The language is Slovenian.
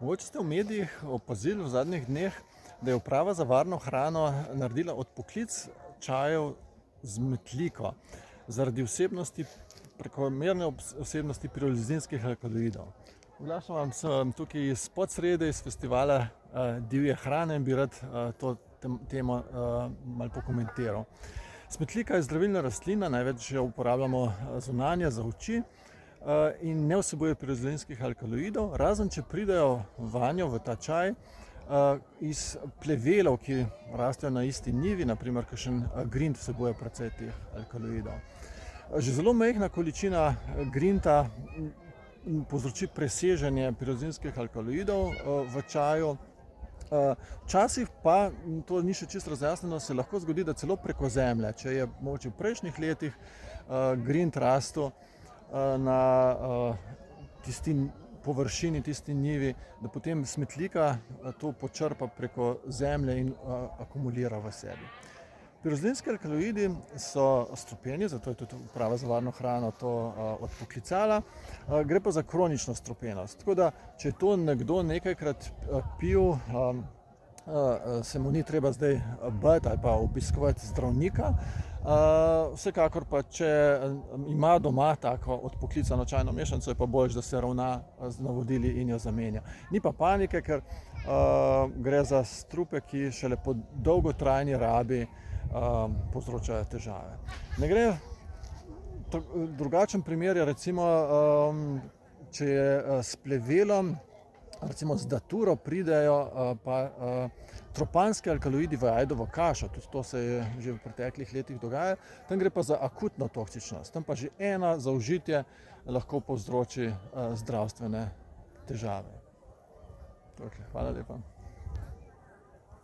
Mogoče ste v medijih opazili v zadnjih dneh, da je uprava za varno hrano naredila odpoklic čajev z metliko zaradi prekomerne vsebnosti pirolinskih alkaloidov. Oglašam se tukaj iz Podsrede, iz festivala divje hrane in bi rad to temo malo pokomentiral. Smetlika je zdravilna rastlina, največ jo uporabljamo zunanje za oči in ne vsebuje pirolinskih alkaloidov, razen če pridejo vanjo v ta čaj iz plevelov, ki rastejo na isti njivi, naprimer kakšen grind vsebuje precej teh alkaloidov. Že zelo majhna količina grinta povzroči preseženje pirolinskih alkaloidov v čaju. Včasih pa, to ni še čisto razjasnjeno, se lahko zgodi, da celo preko zemlje, če je mogoče v prejšnjih letih grind rastel na tisti površini, tisti njivi, da potem smetlika to počrpa preko zemlje in akumulira v sebi. Pirolinski alkaloidi so strupeni, zato je tudi uprava za varno hrano to odpoklicala. Gre pa za kronično strupenost. Tako da, če je to nekdo nekajkrat pil, se mu ni treba zdaj bati ali pa obiskovati zdravnika. Vsekakor pa, če ima doma tako odpoklicano čajno mešanico, je pa boljše, da se ravna z navodili in jo zamenja. Ni pa panike, ker gre za strupe, ki šele po dolgotrajni rabi povzročajo težave. Ne gre, drugačen primer je recimo, če je s plevelom, recimo z daturo pridejo pa tropanski alkaloidi v ajdovo kašo, tudi to se je že v preteklih letih dogajalo, tam gre pa za akutno toksičnost, tam pa že ena zaužitje lahko povzroči zdravstvene težave. Hvala lepa.